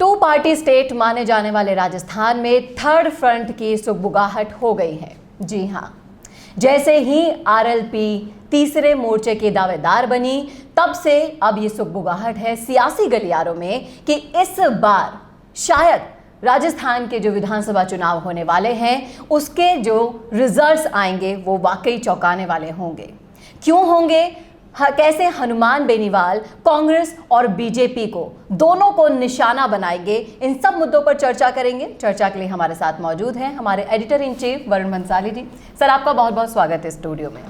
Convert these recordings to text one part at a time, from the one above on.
To party state माने जाने वाले राजस्थान में थर्ड फ्रंट की सुगबुगाहट हो गई है। जी हां, जैसे ही आरएलपी तीसरे मोर्चे की दावेदार बनी, तब से अब ये सुगबुगाहट है सियासी गलियारों में कि इस बार शायद राजस्थान के जो विधानसभा चुनाव होने वाले हैं उसके जो रिजल्ट्स आएंगे वो वाकई चौंकाने वाले होंगे। क्यों होंगे? कैसे हनुमान बेनीवाल कांग्रेस और बीजेपी को दोनों को निशाना बनाएंगे, इन सब मुद्दों पर चर्चा करेंगे। चर्चा के लिए हमारे साथ मौजूद हैं हमारे editor in chief Varun Bhansali ji. Sir, आपका बहुत बहुत स्वागत है स्टूडियो में।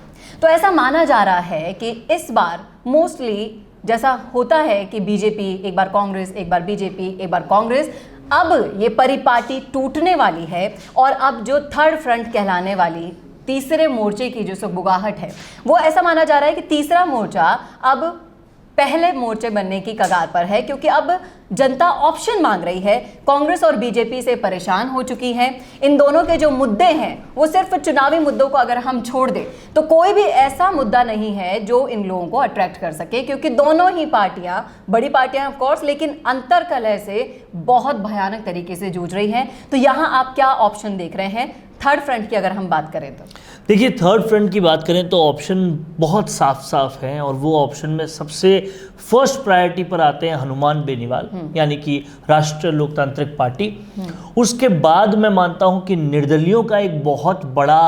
तो ऐसा माना जा रहा है कि इस बार मोस्टली जैसा होता है कि बीजेपी एक बार कांग्रेस, एक बार बीजेपी, एक बार कांग्रेस, अब ये परिपाटी टूटने वाली है और अब जो थर्ड फ्रंट कहलाने वाली तीसरे मोर्चे की जो सुगबुगाहट है वो ऐसा माना जा रहा है कि तीसरा मोर्चा अब पहले मोर्चे बनने की कगार पर है, क्योंकि अब जनता ऑप्शन मांग रही है। कांग्रेस और बीजेपी से परेशान हो चुकी है। इन दोनों के जो मुद्दे हैं वो सिर्फ चुनावी मुद्दों को अगर हम छोड़ दें तो कोई भी ऐसा मुद्दा नहीं है जो इन लोगों को अट्रैक्ट कर सके, क्योंकि दोनों ही पार्टियां, बड़ी पार्टियां ऑफ कोर्स, लेकिन अंतर कलह से बहुत भयानक तरीके से जूझ रही हैं। तो यहाँ आप क्या ऑप्शन देख रहे हैं थर्ड फ्रंट की अगर हम बात करें तो? देखिए, थर्ड फ्रंट की बात करें तो ऑप्शन बहुत साफ साफ हैं और वो ऑप्शन में सबसे फर्स्ट प्रायोरिटी पर आते हैं हनुमान बेनीवाल, यानी कि राष्ट्रीय लोकतांत्रिक पार्टी। उसके बाद मैं मानता हूं कि निर्दलियों का एक बहुत बड़ा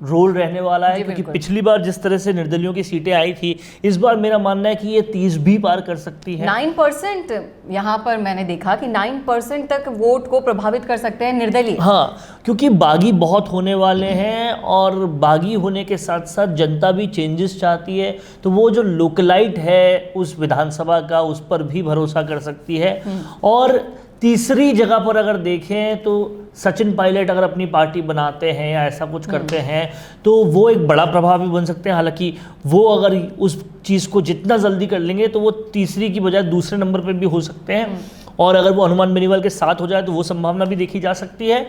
रोल रहने वाला है, क्योंकि पिछली बार जिस तरह से निर्दलियों की सीटें आई थी, इस बार मेरा मानना है कि ये 30 भी पार कर सकती है। 9% यहाँ पर मैंने देखा कि 9% तक वोट को प्रभावित कर सकते हैं निर्दलीय। हाँ, क्योंकि बागी बहुत होने वाले हैं और बागी होने के साथ साथ जनता भी चेंजेस चाहती है, तो वो जो लोकलाइट है उस विधानसभा का, उस पर भी भरोसा कर सकती है। और तीसरी जगह पर अगर देखें तो सचिन पायलट अगर अपनी पार्टी बनाते हैं या ऐसा कुछ करते हैं तो वो एक बड़ा प्रभावी बन सकते हैं। हालांकि वो अगर उस चीज़ को जितना जल्दी कर लेंगे तो वो तीसरी की बजाय दूसरे नंबर पर भी हो सकते हैं, और अगर वो हनुमान बेनीवाल के साथ हो जाए तो वो संभावना भी देखी जा सकती है।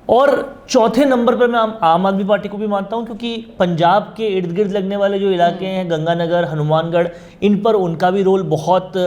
और चौथे नंबर पर मैं आम आदमी पार्टी को भी मानता हूं, क्योंकि पंजाब के इर्द गिर्द लगने वाले जो इलाके हैं, गंगानगर, हनुमानगढ़, इन पर उनका भी रोल बहुत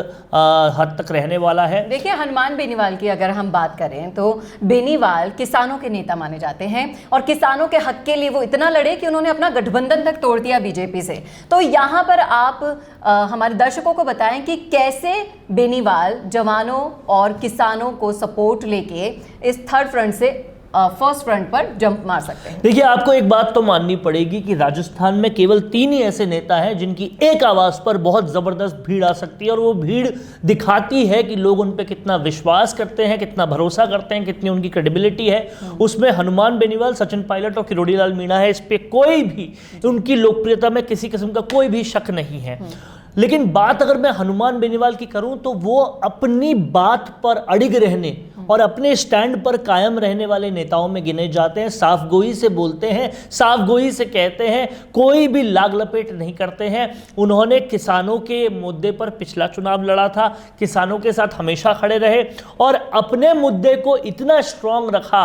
हद तक रहने वाला है। देखिए, हनुमान बेनीवाल की अगर हम बात करें तो बेनीवाल किसानों के नेता माने जाते हैं और किसानों के हक के लिए वो इतना लड़े कि उन्होंने अपना गठबंधन तक तोड़ दिया बीजेपी से। तो यहाँ पर आप हमारे दर्शकों को बताएं कि कैसे बेनीवाल जवानों और किसानों को सपोर्ट लेके इस थर्ड फ्रंट से फर्स्ट फ्रंट पर जंप मार सकते हैं। देखिए, आपको एक बात तो माननी पड़ेगी कि राजस्थान में केवल 3 ही ऐसे नेता हैं जिनकी एक आवाज पर बहुत जबरदस्त भीड़ आ सकती है, और वो भीड़ दिखाती है कि लोग उन पे कितना विश्वास करते हैं, कितना भरोसा करते हैं, कितनी उनकी क्रेडिबिलिटी है। उसमें हनुमान बेनीवाल, सचिन पायलट और किरोड़ी लाल मीणा है। इस पे कोई भी, उनकी लोकप्रियता में किसी किस्म का कोई भी शक नहीं है। लेकिन बात अगर मैं हनुमान बेनीवाल की करूं तो वो अपनी बात पर अड़िग रहने और अपने स्टैंड पर कायम रहने वाले नेताओं में गिने जाते हैं। साफगोई से बोलते हैं, साफगोई से कहते हैं, कोई भी लाग लपेट नहीं करते हैं। उन्होंने किसानों के मुद्दे पर पिछला चुनाव लड़ा था, किसानों के साथ हमेशा खड़े रहे और अपने मुद्दे को इतना स्ट्रांग रखा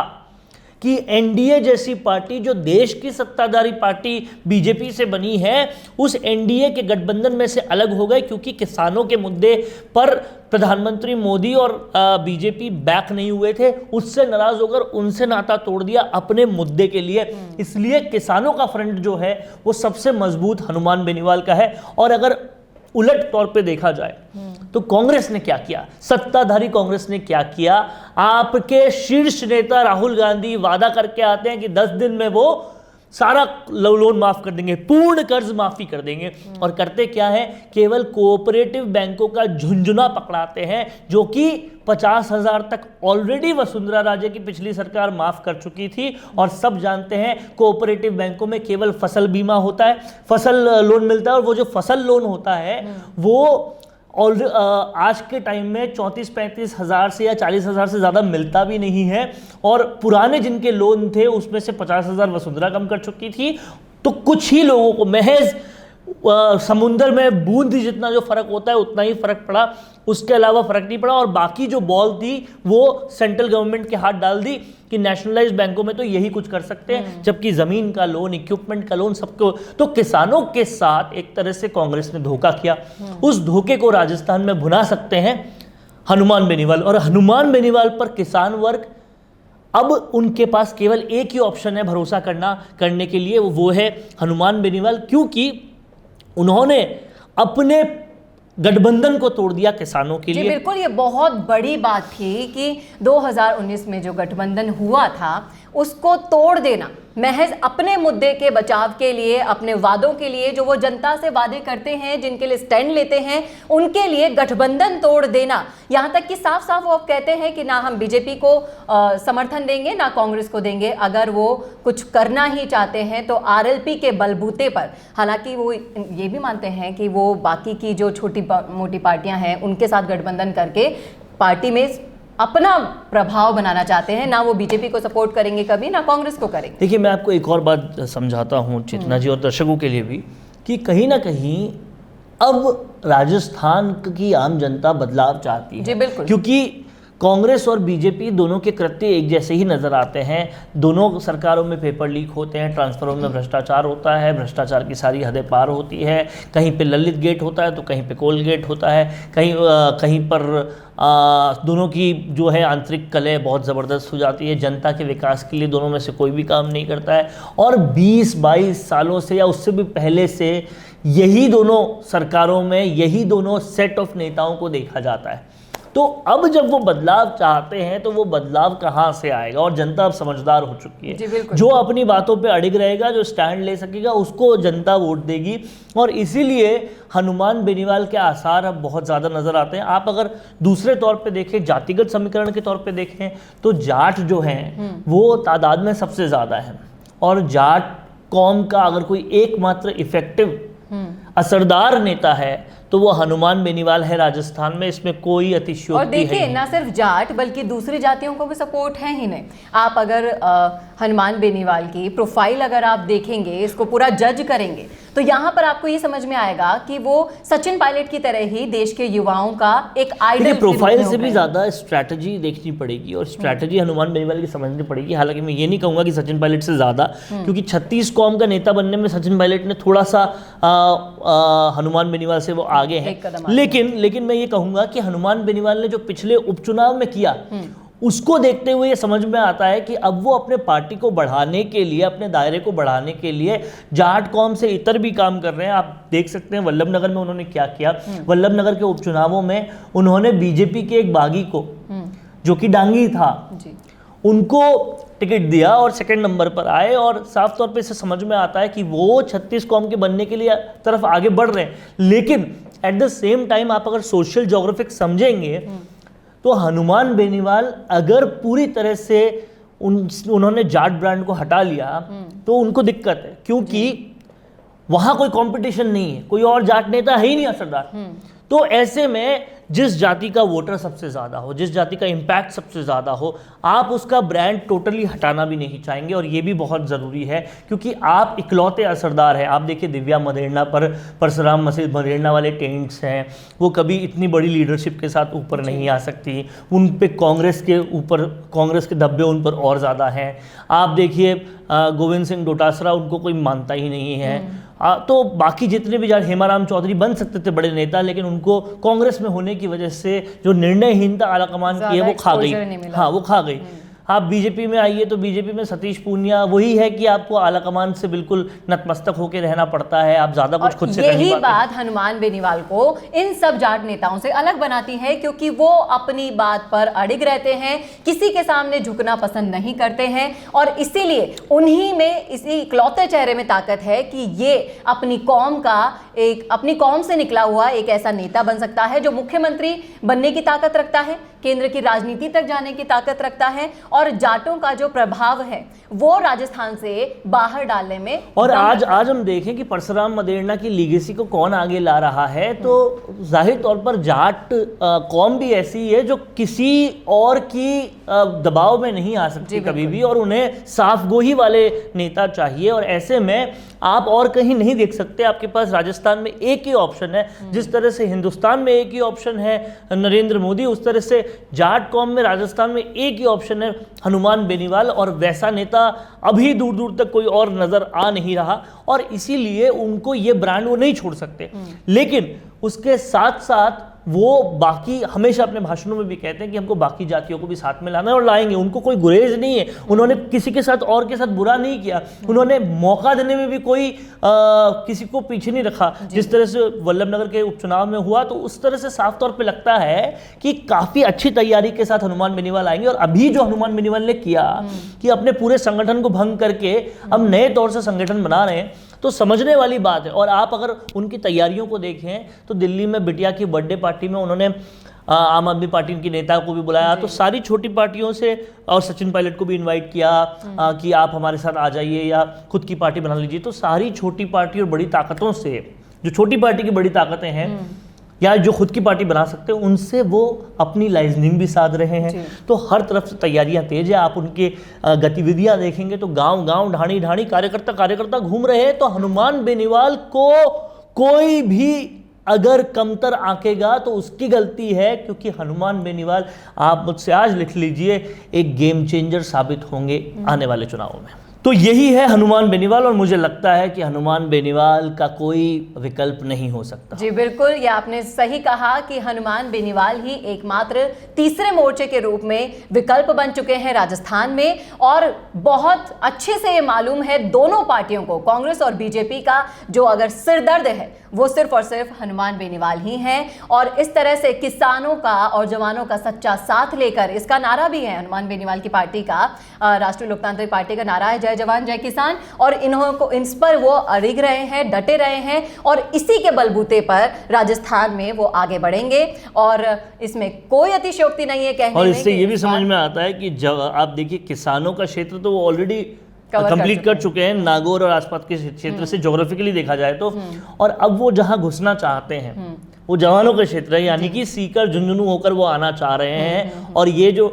कि एनडीए जैसी पार्टी, जो देश की सत्ताधारी पार्टी बीजेपी से बनी है, उस एनडीए के गठबंधन में से अलग हो गए, क्योंकि किसानों के मुद्दे पर प्रधानमंत्री मोदी और बीजेपी बैक नहीं हुए थे। उससे नाराज होकर उनसे नाता तोड़ दिया अपने मुद्दे के लिए। इसलिए किसानों का फ्रंट जो है वो सबसे मजबूत हनुमान बेनीवाल का है। और अगर उलट तौर पे देखा जाए तो कांग्रेस ने क्या किया, सत्ताधारी कांग्रेस ने क्या किया? आपके शीर्ष नेता राहुल गांधी वादा करके आते हैं कि 10 दिन में वो सारा लोन माफ कर देंगे, पूर्ण कर्ज माफी कर देंगे, और करते क्या है? केवल कोऑपरेटिव बैंकों का झुंझुना पकड़ाते हैं, जो कि 50,000 तक ऑलरेडी वसुंधरा राजे की पिछली सरकार माफ कर चुकी थी। और सब जानते हैं कोऑपरेटिव बैंकों में केवल फसल बीमा होता है, फसल लोन मिलता है, और वो जो फसल लोन होता है वो और आज के टाइम में 34-35 हज़ार से या 40 हज़ार से ज़्यादा मिलता भी नहीं है। और पुराने जिनके लोन थे उसमें से 50,000 वसुंधरा कम कर चुकी थी। तो कुछ ही लोगों को, महज समुंदर में बूंद जितना जो फर्क होता है उतना ही फर्क पड़ा, उसके अलावा फर्क नहीं पड़ा। और बाकी जो बॉल थी वो सेंट्रल गवर्नमेंट के हाथ डाल दी कि नेशनलाइज्ड बैंकों में तो यही कुछ कर सकते हैं, जबकि जमीन का लोन, इक्विपमेंट का लोन सबको। तो किसानों के साथ एक तरह से कांग्रेस ने धोखा किया। उस धोखे को राजस्थान में भुना सकते हैं हनुमान बेनीवाल। और हनुमान बेनीवाल पर किसान वर्ग, अब उनके पास केवल एक ही ऑप्शन है भरोसा करने के लिए, वो है हनुमान बेनीवाल, क्योंकि उन्होंने अपने गठबंधन को तोड़ दिया किसानों के जी लिए। बिल्कुल, ये बहुत बड़ी बात थी कि 2019 में जो गठबंधन हुआ था उसको तोड़ देना, महज अपने मुद्दे के बचाव के लिए, अपने वादों के लिए, जो वो जनता से वादे करते हैं, जिनके लिए स्टैंड लेते हैं, उनके लिए गठबंधन तोड़ देना। यहाँ तक कि साफ साफ वो कहते हैं कि ना हम बीजेपी को समर्थन देंगे ना कांग्रेस को देंगे, अगर वो कुछ करना ही चाहते हैं तो आरएलपी के बलबूते पर। हालांकि वो ये भी मानते हैं कि वो बाकी की जो छोटी मोटी पार्टियां हैं उनके साथ गठबंधन करके पार्टी में अपना प्रभाव बनाना चाहते हैं, ना वो बीजेपी को सपोर्ट करेंगे कभी, ना कांग्रेस को करेंगे। देखिए, मैं आपको एक और बात समझाता हूँ चेतना जी और दर्शकों के लिए भी, कि कहीं ना कहीं अब राजस्थान की आम जनता बदलाव चाहती है। जी बिल्कुल, क्योंकि कांग्रेस और बीजेपी दोनों के कृत्य एक जैसे ही नजर आते हैं। दोनों सरकारों में पेपर लीक होते हैं, ट्रांसफरों में भ्रष्टाचार होता है, भ्रष्टाचार की सारी हदें पार होती है। कहीं पे ललित गेट होता है तो कहीं पे कोल गेट होता है, कहीं पर दोनों की जो है आंतरिक कलह बहुत ज़बरदस्त हो जाती है। जनता के विकास के लिए दोनों में से कोई भी काम नहीं करता है। और 20-22 सालों से या उससे भी पहले से यही दोनों सरकारों में यही दोनों सेट ऑफ नेताओं को देखा जाता है। तो अब जब वो बदलाव चाहते हैं तो वो बदलाव कहाँ से आएगा? और जनता अब समझदार हो चुकी है। जो अपनी बातों पे अड़िग रहेगा, जो स्टैंड ले सकेगा, उसको जनता वोट देगी। और इसीलिए हनुमान बेनीवाल के आसार अब बहुत ज़्यादा नज़र आते हैं। आप अगर दूसरे तौर पे देखें, जातिगत समीकरण के तौर पे देखें, तो जाट जो हैं वो तादाद में सबसे ज़्यादा है। और जाट कौम का अगर कोई एकमात्र इफेक्टिव असरदार नेता है तो वो हनुमान बेनीवाल है राजस्थान में। इसमें कोई अतिशयोक्ति और देखिए, ना सिर्फ जाट बल्कि दूसरी जातियों को भी सपोर्ट है ही नहीं। आप अगर हनुमान बेनीवाल की प्रोफाइल अगर आप देखेंगे, इसको पूरा जज करेंगे, तो यहाँ पर आपको ये समझ में आएगा कि वो सचिन पायलट की तरह ही देश के युवाओं का एक आइडल। प्रोफाइल से भी ज़्यादा स्ट्रैटेजी देखनी पड़ेगी और स्ट्रैटेजी हनुमान बेनीवाल की समझनी पड़ेगी। हालांकि मैं ये नहीं कहूँगा कि सचिन पायलट से ज़्यादा, क्योंकि 36 कौम का नेता बनने में सचिन पायलट ने थोड़ा सा हनुमान बेनीवाल से वो आगे हैं। लेकिन मैं ये कहूँगा कि हनुमान बेनीवाल ने जो पिछले उपचुनाव में किया, उसको देखते हुए ये समझ में आता है कि अब वो अपने पार्टी को बढ़ाने के लिए, अपने दायरे को बढ़ाने के लिए जाट कौम से इतर भी काम कर रहे हैं। आप देख सकते हैं वल्लभनगर में उन्होंने क्या किया। वल्लभनगर के उपचुनावों में उन्होंने बीजेपी के एक बागी को, जो कि डांगी था, उनको टिकट दिया और सेकंड नंबर पर आए। और साफ तौर पे इसे समझ में आता है कि वो 36 कौम के बनने के लिए तरफ आगे बढ़ रहे हैं। लेकिन एट द सेम टाइम आप अगर सोशल ज्योग्राफिक समझेंगे तो हनुमान बेनीवाल अगर पूरी तरह से उन्होंने जाट ब्रांड को हटा लिया तो उनको दिक्कत है, क्योंकि वहां कोई कंपटीशन नहीं है, कोई और जाट नेता है ही नहीं असरदार। तो ऐसे में जिस जाति का वोटर सबसे ज़्यादा हो, जिस जाति का इम्पैक्ट सबसे ज़्यादा हो, आप उसका ब्रांड टोटली हटाना भी नहीं चाहेंगे। और ये भी बहुत ज़रूरी है, क्योंकि आप इकलौते असरदार हैं। आप देखिए दिव्या मदेरणा पर परशुराम मसीद मदेरणा वाले टेंट्स हैं, वो कभी इतनी बड़ी लीडरशिप के साथ ऊपर नहीं आ सकती। उन पे कांग्रेस के धब्बे उन पर और ज़्यादा हैं। आप देखिए गोविंद सिंह डोटासरा, उनको कोई मानता ही नहीं है। तो बाकी जितने भी हेमाराम चौधरी बन सकते थे बड़े नेता, लेकिन उनको कांग्रेस में होने की वजह से जो निर्णयहीनता आलाकमान की है वो खा गई। हाँ, वो खा गई। आप बीजेपी में आइए तो बीजेपी में सतीश पूनिया वही है कि आपको आलाकमान से बिल्कुल नतमस्तक होकर रहना पड़ता है। आप ज्यादा कुछ खुद से नहीं। यही बात हनुमान बेनीवाल को इन सब जाट नेताओं से अलग बनाती है, क्योंकि वो अपनी बात पर अड़िग रहते हैं, किसी के सामने झुकना पसंद नहीं करते हैं। और इसीलिए उन्हीं में इसी इकलौते चेहरे में ताकत है कि ये अपनी कौम से निकला हुआ एक ऐसा नेता बन सकता है जो मुख्यमंत्री बनने की ताकत रखता है, केंद्र की राजनीति तक जाने की ताकत रखता है, और जाटों का जो प्रभाव है वो राजस्थान से बाहर डालने में। और आज हम देखें कि परशुराम मदेरणा की लीगेसी को कौन आगे ला रहा है, तो जाहिर तौर पर जाट कौम भी ऐसी है जो किसी और की दबाव में नहीं आ सकती कभी भी, और उन्हें साफगोही वाले नेता चाहिए। और ऐसे में आप और कहीं नहीं देख सकते। आपके पास राजस्थान में एक ही ऑप्शन है। जिस तरह से हिंदुस्तान में एक ही ऑप्शन है नरेंद्र मोदी, उस तरह से जाट कौम में राजस्थान में एक ही ऑप्शन है हनुमान बेनीवाल। और वैसा नेता अभी दूर दूर तक कोई और नजर आ नहीं रहा, और इसीलिए उनको ये ब्रांड वो नहीं छोड़ सकते। लेकिन उसके साथ साथ वो बाकी हमेशा अपने भाषणों में भी कहते हैं कि हमको बाकी जातियों को भी साथ में लाना है और लाएंगे, उनको कोई गुरेज नहीं है। उन्होंने किसी के साथ और के साथ बुरा नहीं किया, उन्होंने मौका देने में भी कोई किसी को पीछे नहीं रखा। जिस तरह से वल्लभनगर के उपचुनाव में हुआ, तो उस तरह से साफ तौर पे लगता है कि काफी अच्छी तैयारी के साथ हनुमान बेनीवाल आएंगे। और अभी जो हनुमान बेनीवाल ने किया कि अपने पूरे संगठन को भंग करके अब नए तौर से संगठन बना रहे हैं, तो समझने वाली बात है। और आप अगर उनकी तैयारियों को देखें तो दिल्ली में बिटिया की बर्थडे पार्टी में उन्होंने आम आदमी पार्टी की नेता को भी बुलाया, तो सारी छोटी पार्टियों से, और सचिन पायलट को भी इनवाइट किया कि आप हमारे साथ आ जाइए या खुद की पार्टी बना लीजिए। तो सारी छोटी पार्टी और बड़ी ताकतों से, जो छोटी पार्टी की बड़ी ताकतें हैं या जो खुद की पार्टी बना सकते हैं, उनसे वो अपनी लाइजनिंग भी साध रहे हैं। तो हर तरफ से तैयारियां तेज है। आप उनके गतिविधियां देखेंगे तो गांव गांव, ढाणी ढाणी कार्यकर्ता घूम रहे हैं। तो हनुमान बेनीवाल को कोई भी अगर कमतर आंकेगा तो उसकी गलती है, क्योंकि हनुमान बेनीवाल, आप मुझसे आज लिख लीजिए, एक गेम चेंजर साबित होंगे आने वाले चुनावों में। तो यही है हनुमान बेनीवाल, और मुझे लगता है कि हनुमान बेनीवाल का कोई विकल्प नहीं हो सकता। जी बिल्कुल, ये आपने सही कहा कि हनुमान बेनीवाल ही एकमात्र तीसरे मोर्चे के रूप में विकल्प बन चुके हैं राजस्थान में। और बहुत अच्छे से ये मालूम है दोनों पार्टियों को, कांग्रेस और बीजेपी का जो अगर सिरदर्द है वो सिर्फ और सिर्फ हनुमान बेनीवाल ही हैं। और इस तरह से किसानों का और जवानों का सच्चा साथ लेकर, इसका नारा भी है हनुमान बेनीवाल की पार्टी का, राष्ट्रीय लोकतांत्रिक पार्टी का नारा है जय जवान जय किसान। और इस पर वो अड़िग रहे हैं, डटे रहे हैं, और इसी के बलबूते पर राजस्थान में वो आगे बढ़ेंगे। और इसमें कोई अतिशयोक्ति नहीं है कहने में। और इससे ये भी समझ में आता है कि जब आप देखिए किसानों का क्षेत्र तो वो ऑलरेडी कंप्लीट कर चुके हैं, नागौर और आसपास के क्षेत्र से ज्योग्राफिकली देखा जाए तो। और अब वो जहां घुसना चाहते हैं वो जवानों का क्षेत्र है, यानी कि सीकर झुंझुनू होकर वो आना चाह रहे हैं। और ये जो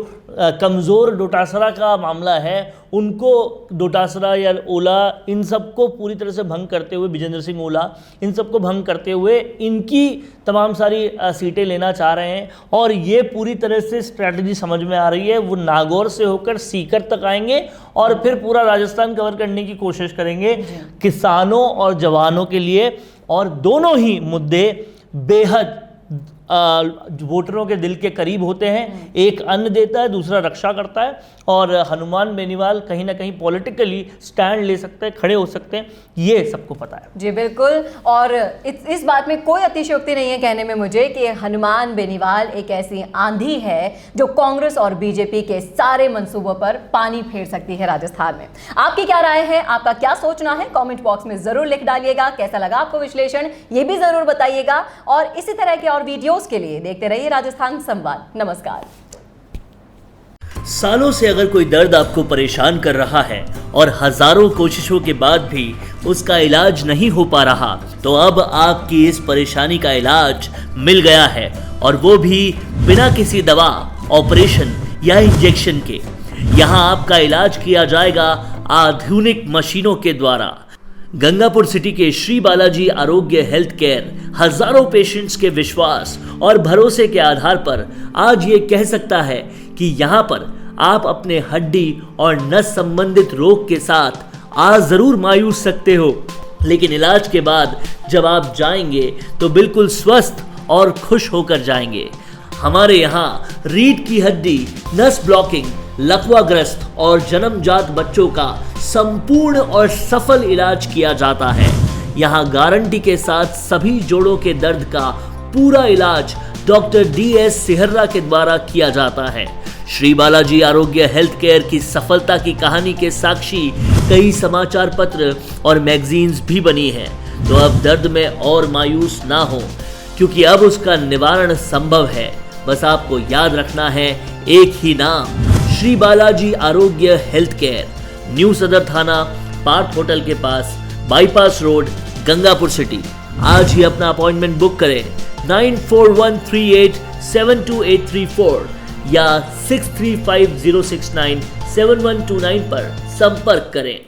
कमज़ोर डोटासरा का मामला है, उनको डोटासरा या ओला, इन सबको पूरी तरह से भंग करते हुए, विजेंद्र सिंह ओला, इन सबको भंग करते हुए इनकी तमाम सारी सीटें लेना चाह रहे हैं। और ये पूरी तरह से स्ट्रैटेजी समझ में आ रही है। वो नागौर से होकर सीकर तक आएंगे और फिर पूरा राजस्थान कवर करने की कोशिश करेंगे किसानों और जवानों के लिए। और दोनों ही मुद्दे बेहद वोटरों के दिल के करीब होते हैं। एक अन्न देता है, दूसरा रक्षा करता है। और हनुमान बेनीवाल कहीं ना कहीं पॉलिटिकली स्टैंड ले सकते हैं, खड़े हो सकते हैं, ये सबको पता है। जी बिल्कुल, और इस बात में कोई अतिशयोक्ति नहीं है कहने में मुझे कि हनुमान बेनीवाल एक ऐसी आंधी है जो कांग्रेस और बीजेपी के सारे मंसूबों पर पानी फेर सकती है राजस्थान में। आपकी क्या राय है, आपका क्या सोचना है, कमेंट बॉक्स में जरूर लिख डालिएगा। कैसा लगा आपको विश्लेषण, ये भी जरूर बताइएगा। और इसी तरह के और वीडियोस के लिए देखते रहिए राजस्थान संवाद। नमस्कार। सालों से अगर कोई दर्द आपको परेशान कर रहा है और हजारों कोशिशों के बाद भी उसका इलाज नहीं हो पा रहा, तो अब आपकी इस परेशानी का इलाज मिल गया है, और वो भी बिना किसी दवा, ऑपरेशन या इंजेक्शन के। यहाँ आपका इलाज किया जाएगा आधुनिक मशीनों के द्वारा। गंगापुर सिटी के श्री बालाजी आरोग्य हेल्थ केयर हजारों पेशेंट्स के विश्वास और भरोसे के आधार पर आज ये कह सकता है कि यहाँ पर आप अपने हड्डी और नस संबंधित रोग के साथ आ जरूर मायूस सकते हो, लेकिन इलाज के बाद जब आप जाएंगे तो बिल्कुल स्वस्थ और खुश होकर जाएंगे। हमारे यहाँ रीढ़ की हड्डी, नस ब्लॉकिंग, लकवाग्रस्त और जन्मजात बच्चों का संपूर्ण और सफल इलाज किया जाता है। यहाँ गारंटी के साथ सभी जोड़ों के दर्द का पूरा इलाज डॉक्टर DS सिहर्रा के द्वारा किया जाता है। श्री बालाजी आरोग्य हेल्थ केयर की सफलता की कहानी के साक्षी कई समाचार पत्र और मैगजीन्स भी बनी हैं। तो अब दर्द में और मायूस ना हो, क्योंकि अब उसका निवारण संभव है। बस आपको याद रखना है एक ही नाम, श्री बालाजी आरोग्य हेल्थ केयर, न्यू सदर थाना, पार्थ होटल के पास, बाईपास रोड, गंगापुर सिटी। आज ही अपना अपॉइंटमेंट बुक करें 9413872834 या 6350697129 पर संपर्क करें।